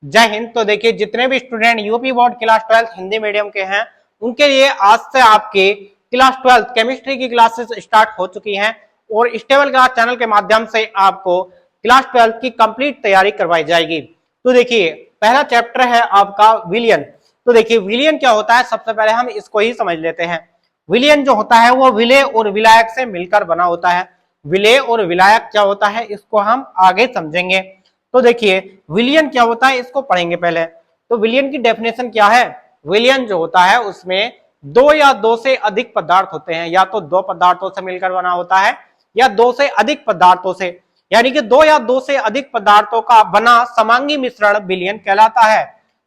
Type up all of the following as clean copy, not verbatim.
जय हिंद। तो देखिए, जितने भी student UP board class 12 Hindi medium के हैं उनके लिए आज से आपके क्लास 12 केमिस्ट्री की क्लासेस स्टार्ट हो चुकी हैं और स्टेबल क्लास चैनल के माध्यम से आपको क्लास 12 की कंप्लीट तैयारी करवाई जाएगी। तो देखिए, पहला चैप्टर है आपका विलियन। तो देखिए, विलियन क्या होता है, सबसे पहले हम इसको ही समझ लेते हैं। विलियन जो होता है वो विलेय और विलायक से मिलकर बना होता है। विलेय और विलायक क्या होता है इसको हम आगे समझेंगे। तो देखिए, विलियन क्या होता है इसको पढ़ेंगे पहले। तो विलियन की डेफिनेशन क्या है? विलियन जो होता है उसमें दो या दो से अधिक पदार्थ होते हैं, या तो दो पदार्थों से मिलकर बना होता है या दो से अधिक पदार्थों से, यानी कि दो या दो से अधिक पदार्थों का बना समांगी मिश्रण विलियन कहलाता है।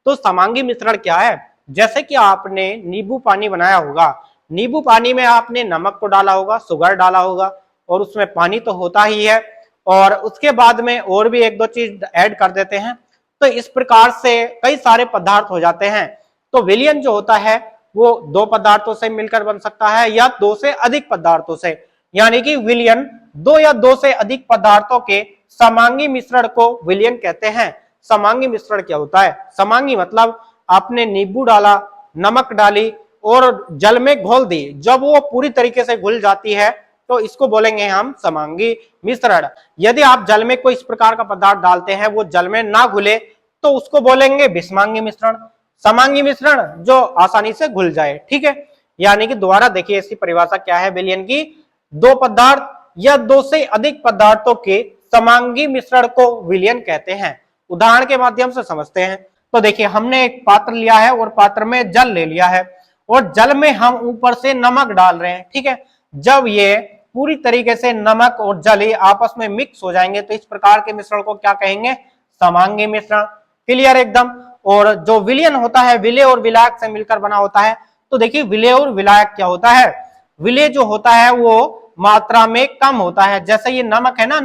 तो समांगी मिश्रण क्या है? जैसे कि आपने नींबू पानी बनाया होगा, नींबू पानी में आपने नमक को डाला होगा, शुगर डाला होगा और उसमें पानी तो होता ही है, और उसके बाद में और भी एक दो चीज ऐड कर देते हैं। तो इस प्रकार से कई सारे पदार्थ हो जाते हैं। तो विलियन जो होता है वो दो पदार्थों से मिलकर बन सकता है या दो से अधिक पदार्थों से, यानी कि विलियन दो या दो से अधिक पदार्थों के समांगी मिश्रण को विलियन कहते हैं। समांगी मिश्रण क्या होता है? समांगी मतलब आपने नींबू डाला, नमक डाली और जल में घोल दी, जब वो पूरी तरीके से घुल जाती है तो इसको बोलेंगे हम समांगी मिश्रण। यदि आप जल में कोई इस प्रकार का पदार्थ डालते हैं वो जल में ना घुले तो उसको बोलेंगे विषमांगी मिश्रण। समांगी मिश्रण जो आसानी से घुल जाए, ठीक है। यानी कि दोबारा देखिए, इसकी परिभाषा क्या है विलियन की? दो पदार्थ या दो से अधिक पदार्थों के समांगी मिश्रण को विलियन कहते हैं। उदाहरण के माध्यम से समझते हैं। तो देखिए, हमने एक पात्र लिया है और पात्र में जल ले लिया है और जल में हम ऊपर से नमक डाल रहे हैं, ठीक है। जब ये पूरी तरीके से नमक और जल आपस में मिक्स हो जाएंगे तो इस प्रकार के मिश्रण को क्या कहेंगे? समांगी मिश्रण। क्लियर एकदम। और जो विलियन होता है विलेय और विलायक से मिलकर बना होता है। तो देखिए, विलेय और विलायक क्या होता है? विलेय जो होता है वो मात्रा में कम होता है, जैसे ये नमक है ना,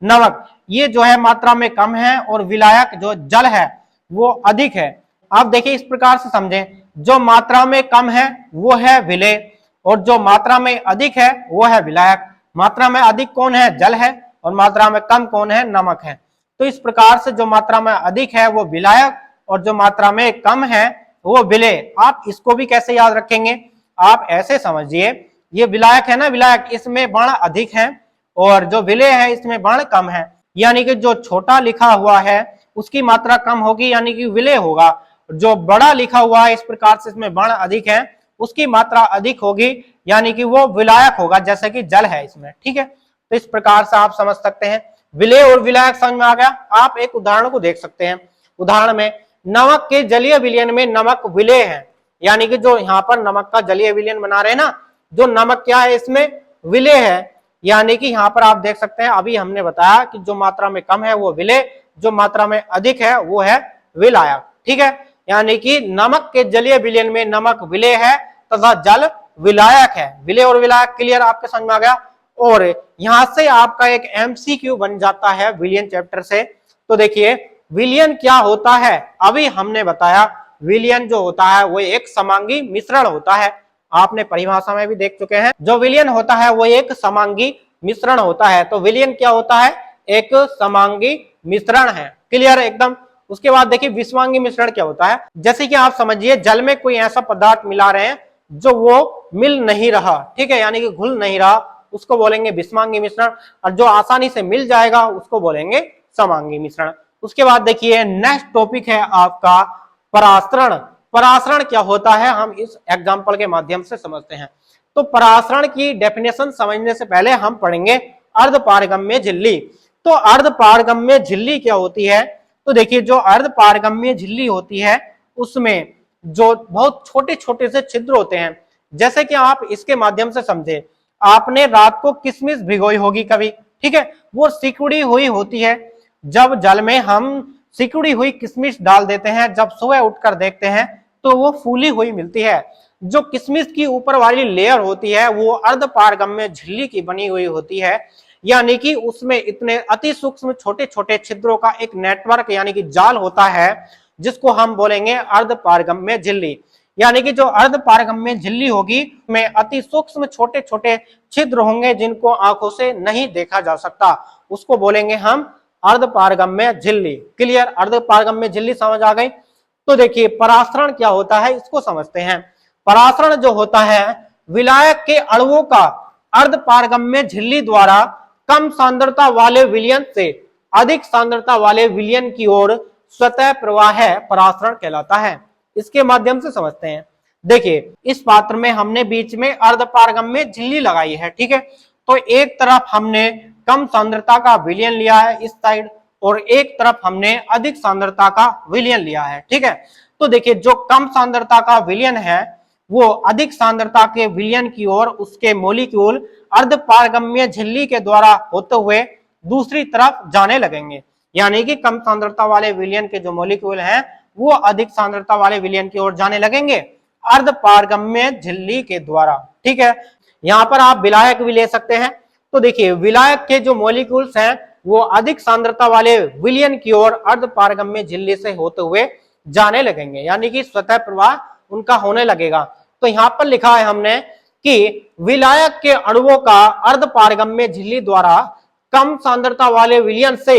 नमक ये जो है मात्रा में कम है और विलायक जो जल है वो अधिक है। आप देखिए, इस प्रकार से समझें, जो मात्रा में कम है वो है विलेय और जो मात्रा में अधिक है वो है विलायक। मात्रा में अधिक कौन है? जल है, और मात्रा में कम कौन है? नमक है। तो इस प्रकार से जो मात्रा में अधिक है वो विलायक और जो मात्रा में कम है वो विलेय। आप इसको भी कैसे याद रखेंगे? आप ऐसे समझिए, ये विलायक है ना, विलायक इसमें वर्ण अधिक है और जो विलेय है इसमें वर्ण कम है, यानी कि जो छोटा लिखा हुआ है उसकी मात्रा कम होगी यानी कि विलेय होगा। जो बड़ा लिखा हुआ है इस प्रकार से इसमें वर्ण अधिक है उसकी मात्रा अधिक होगी यानी कि वो विलायक होगा, जैसे कि जल है इसमें, ठीक है। तो इस प्रकार से आप समझ सकते हैं। विलेय और विलायक समझ में आ गया। आप एक उदाहरण को देख सकते हैं। उदाहरण में नमक के जलीय विलयन में नमक विलेय है, यानी कि जो यहाँ पर नमक का जलीय विलयन बना रहे हैं ना, जो नमक क्या है इसमें? विलेय है। यानी कि यहाँ पर आप देख सकते हैं, अभी हमने बताया कि जो मात्रा में कम है वो विलेय, जो मात्रा में अधिक है वो है विलायक, ठीक है। यानी कि नमक के जलीय विलयन में नमक विलेय है तथा जल विलायक है। विलेय और विलायक क्लियर आपके समझ में आ गया। और यहां से आपका एक एमसीक्यू बन जाता है विलियन चैप्टर से। तो देखिए, विलियन क्या होता है? अभी हमने बताया विलियन जो होता है वो एक समांगी मिश्रण होता है। आपने परिभाषा में भी देख चुके हैं, जो विलियन होता है वो एक समांगी मिश्रण होता है। तो विलियन क्या होता है? एक समांगी मिश्रण है। क्लियर एकदम। उसके बाद देखिए, विषमांगी मिश्रण क्या होता है? जैसे कि आप समझिए, जल में कोई ऐसा पदार्थ मिला रहे हैं जो वो मिल नहीं रहा, ठीक है, यानी कि घुल नहीं रहा, उसको बोलेंगे विषमांगी मिश्रण। और जो आसानी से मिल जाएगा उसको बोलेंगे समांगी मिश्रण। उसके बाद देखिए, नेक्स्ट टॉपिक है आपका परासरण। परासरण क्या होता है हम इस एग्जांपल के माध्यम से समझते हैं। तो परासरण की डेफिनेशन समझने से पहले हम पढ़ेंगे अर्धपारगम्य झिल्ली। तो अर्धपारगम्य झिल्ली क्या होती है? तो देखिए, जो अर्धपारगम्य झिल्ली होती है उसमें जो बहुत छोटे छोटे से छिद्र होते हैं, जैसे कि आप इसके माध्यम से समझे, आपने रात को किशमिश भिगोई होगी कभी, ठीक है, वो सिकुड़ी हुई होती है। जब जल में हम सिकुड़ी हुई किशमिश डाल देते हैं, जब सुबह उठकर देखते हैं तो वो फूली हुई मिलती है। जो किशमिश की ऊपर वाली लेयर होती है वो अर्धपारगम्य झिल्ली की बनी हुई होती है, यानी कि उसमें इतने अति सूक्ष्म छोटे छोटे छिद्रों का एक नेटवर्क यानी कि जाल होता है, जिसको हम बोलेंगे अर्धपारगम्य झिल्ली। यानी कि जो अर्धपारगम्य झिल्ली होगी में अति सूक्ष्म छोटे छोटे छिद्र होंगे जिनको आंखों से नहीं देखा जा सकता, उसको बोलेंगे हम अर्धपारगम्य झिल्ली। क्लियर, अर्धपारगम्य झिल्ली समझ आ गई। तो देखिए परासरण क्या होता है इसको समझते हैं। परासरण जो होता है विलायक के अणुओं का अर्धपारगम्य झिल्ली द्वारा कम सांद्रता वाले विलयन से अधिक सांद्रता वाले विलयन की ओर स्वतः प्रवाह है परासरण कहलाता है। इसके माध्यम से समझते हैं। देखिए इस पात्र में हमने बीच में अर्धपारगम्य झिल्ली लगाई है, ठीक है। तो एक तरफ हमने कम सांद्रता का विलयन लिया है इस साइड, और एक तरफ हमने अधिक सांद्रता का विलयन लिया है, ठीक है। तो देखिए जो कम सांद्रता का विलयन है वो अधिक सांद्रता के विलयन की ओर उसके मॉलिक्यूल अर्धपारगम्य झिल्ली के द्वारा होते हुए दूसरी तरफ जाने लगेंगे। यानी कि कम सांद्रता वाले विलयन के जो मॉलिक्यूल हैं वो अधिक सांद्रता वाले विलयन की ओर जाने लगेंगे अर्धपारगम्य झिल्ली के द्वारा, ठीक है। यहां पर आप विलायक भी ले सकते हैं। तो देखिए विलायक के जो मॉलिक्यूल्स हैं वो अधिक सांद्रता वाले विलयन की ओर अर्धपारगम्य झिल्ली से होते हुए जाने लगेंगे, यानी कि स्वतः प्रवाह उनका होने लगेगा। तो यहां पर लिखा है हमने कि विलायक के अणुओं का अर्धपारगम्य झिल्ली द्वारा कम सांद्रता वाले विलयन से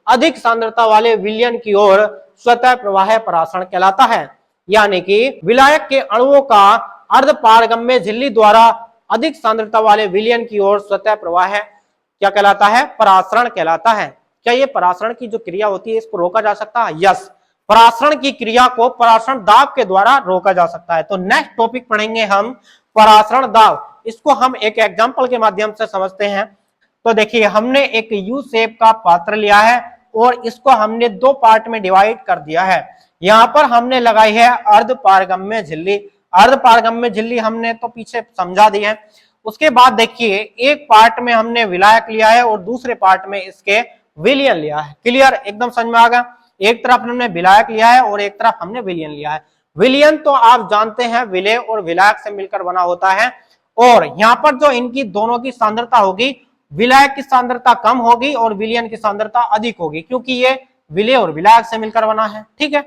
अधिक सांद्रता वाले विलयन की ओर स्वतः प्रवाह परासरण कहलाता है। यानी कि विलायक के अणुओं का अर्धपारगम्य झिल्ली द्वारा अधिक सांद्रता वाले विलयन की ओर स्वतः प्रवाह क्या कहलाता है? परासरण कहलाता है। क्या ये परासरण की जो क्रिया होती है इसको रोका जा सकता है? यस, परासरण की क्रिया को परासरण दाब के द्वारा रोका जा सकता है। तो नेक्स्ट टॉपिक पढ़ेंगे हम परासरण दाब। इसको हम एक एग्जांपल के माध्यम से समझते हैं। तो देखिए हमने एक यू शेप का पात्र लिया है और इसको हमने दो पार्ट में डिवाइड कर दिया है। यहाँ पर हमने लगाई है अर्धपारगम्य झिल्ली। अर्धपारगम्य झिल्ली हमने तो पीछे समझा दी है। उसके बाद देखिए एक पार्ट में हमने विलायक लिया है और दूसरे पार्ट में इसके विलयन लिया है। क्लियर, एकदम समझ में आ गया। एक तरफ हमने विलायक लिया है और एक तरफ हमने विलयन लिया है। विलयन तो आप जानते हैं विलय और विलायक से मिलकर बना होता है, और यहाँ पर जो इनकी दोनों की सांद्रता होगी, विलायक की सांद्रता कम होगी और विलयन की सांद्रता अधिक होगी, क्योंकि ये विलय और विलायक से मिलकर बना है, ठीक है।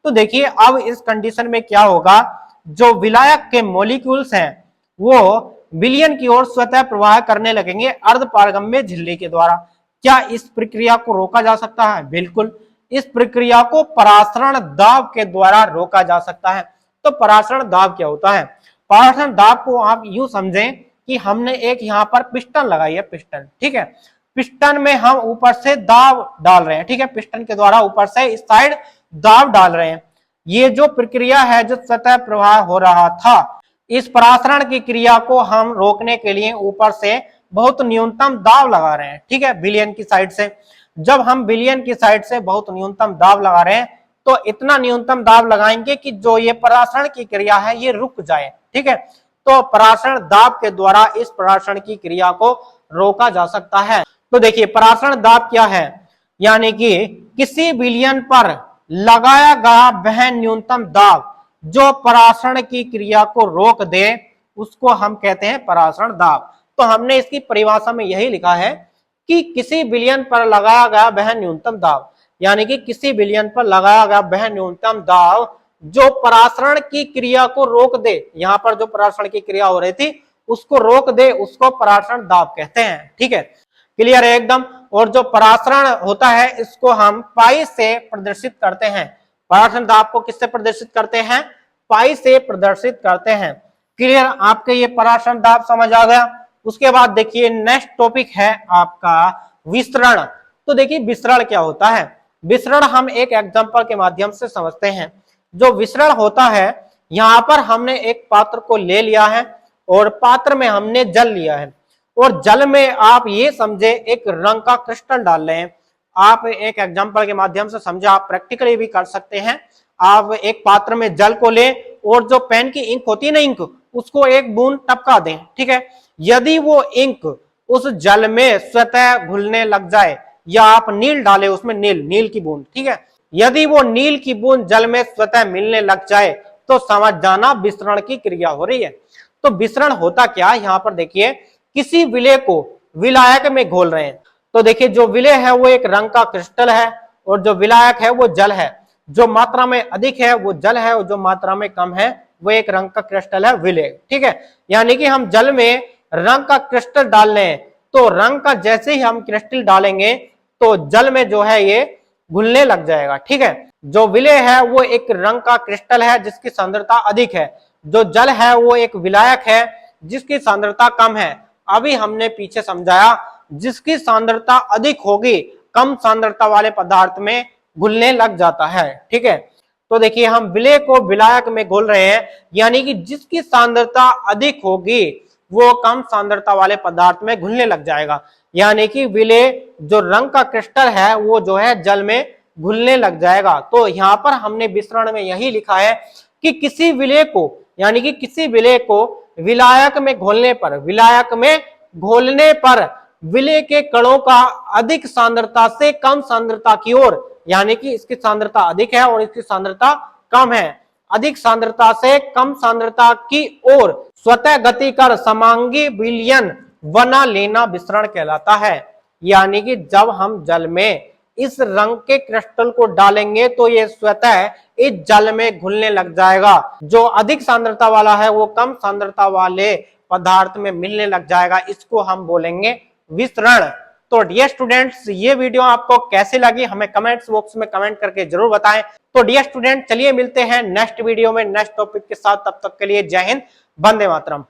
तो देखिए अब इस कंडीशन में क्या होगा, जो विलायक के मॉलिक्यूल्स हैं वो विलयन की ओर स्वतः प्रवाह करने लगेंगे अर्धपारगम्य झिल्ली के द्वारा। क्या इस प्रक्रिया को रोका जा सकता है? बिल्कुल, इस प्रक्रिया को परासरण दाब के द्वारा रोका जा सकता है। तो परासरण दाब क्या होता है? परासरण दाब को आप यूं समझें कि हमने एक यहाँ पर पिस्टन लगाई है, पिस्टन, ठीक है। पिस्टन में हम ऊपर से दाब डाल रहे हैं, ठीक है। पिस्टन के द्वारा ऊपर से इस साइड दाब डाल रहे हैं। ये जो प्रक्रिया है जो स्वतः प्रवाह हो रहा था, इस परासरण की क्रिया को हम रोकने के लिए ऊपर से बहुत न्यूनतम दाब लगा रहे हैं, ठीक है, विलयन की साइड से। जब हम विलयन की साइड से बहुत न्यूनतम दाब लगा रहे हैं तो इतना न्यूनतम दाब लगाएंगे कि जो ये परासरण की क्रिया है ये रुक जाए, ठीक है। तो परासरण दाब के द्वारा इस परासरण की क्रिया को रोका जा सकता है। तो देखिए परासरण दाब क्या है, यानी कि किसी विलयन पर लगाया गया वह न्यूनतम दाब जो परासरण की क्रिया को रोक दे उसको हम कहते हैं परासरण दाब। तो हमने इसकी परिभाषा में यही लिखा है कि किसी विलयन पर लगाया गया वह न्यूनतम दाब, यानी कि किसी विलयन पर लगाया गया वह न्यूनतम दाब जो परासरण की क्रिया को रोक दे। यहाँ पर जो परासरण की क्रिया हो रही थी उसको रोक दे, उसको परासरण दाब कहते हैं, ठीक है। क्लियर है एकदम। और जो परासरण होता है इसको हम पाई से प्रदर्शित करते हैं। परासरण दाब को किससे प्रदर्शित करते हैं? पाई से प्रदर्शित करते हैं। क्लियर, आपके ये परासरण दाब समझ आ गया। उसके बाद देखिए नेक्स्ट टॉपिक है आपका विसरण। तो देखिए विसरण क्या होता है? विसरण हम एक एग्जांपल के माध्यम से समझते हैं। जो विसरण होता है, यहाँ पर हमने एक पात्र को ले लिया है और पात्र में हमने जल लिया है, और जल में आप ये समझे एक रंग का क्रिस्टल डाल रहे हैं। आप एक एग्जांपल के माध्यम से समझे, आप प्रैक्टिकली भी कर सकते हैं। आप एक पात्र में जल को ले और जो पेन की इंक होती है ना, इंक, उसको एक बूंद टपका दें, ठीक है। यदि वो इंक उस जल में स्वतः घुलने लग जाए, या आप नील डाले उसमें, नील की बूंद, ठीक है, यदि वो नील की बूंद जल में स्वतः मिलने लग जाए तो समझ जाना विसरण की क्रिया हो रही है। तो विसरण होता क्या, यहाँ पर देखिए किसी विलय को विलायक में घोल रहे हैं। तो देखिए जो विलय है वो एक रंग का क्रिस्टल है और जो विलायक है वो जल है। जो मात्रा में अधिक है वो जल है और जो मात्रा में कम है वो एक रंग का क्रिस्टल है, विलय, ठीक है। यानी कि हम जल में रंग का क्रिस्टल डाल रहे हैं, तो रंग का जैसे ही हम क्रिस्टल डालेंगे तो जल में जो है ये घुलने लग जाएगा। ठीक है, जो विलेय है वो एक रंग का क्रिस्टल है जिसकी सांद्रता अधिक है, जो जल है वो एक विलायक है जिसकी सांद्रता कम है। अभी हमने पीछे समझाया, जिसकी सांद्रता अधिक होगी कम सांद्रता वाले पदार्थ में घुलने लग जाता है। ठीक है, तो देखिए हम विलेय को विलायक में घोल रहे हैं, यानी कि जिसकी सांद्रता अधिक होगी वो कम सांद्रता वाले पदार्थ में घुलने लग जाएगा, यानी कि विलेय जो रंग का क्रिस्टल है वो जो है जल में घुलने लग जाएगा। तो यहाँ पर हमने विवरण में यही लिखा है कि किसी विलेय को, यानी कि किसी विलेय को विलायक में घोलने पर, विलायक में घोलने पर विलेय के कणों का अधिक सांद्रता से कम सांद्रता की ओर, यानी कि इसकी सांद्रता अधिक है और इसकी सांद्रता कम है, अधिक सांद्रता से कम सांद्रता की ओर स्वतः गति कर समांगी विलयन बना लेना विसरण कहलाता है। यानी कि जब हम जल में इस रंग के क्रिस्टल को डालेंगे तो ये स्वतः इस जल में घुलने लग जाएगा, जो अधिक सांद्रता वाला है वो कम सांद्रता वाले पदार्थ में मिलने लग जाएगा, इसको हम बोलेंगे विसरण। तो डियर स्टूडेंट्स, ये वीडियो आपको कैसे लगी हमें कमेंट्स बॉक्स में कमेंट करके जरूर बताएं। तो डियर स्टूडेंट, चलिए मिलते हैं नेक्स्ट वीडियो में नेक्स्ट टॉपिक के साथ, तब तक के लिए जय हिंद, वंदे मातरम।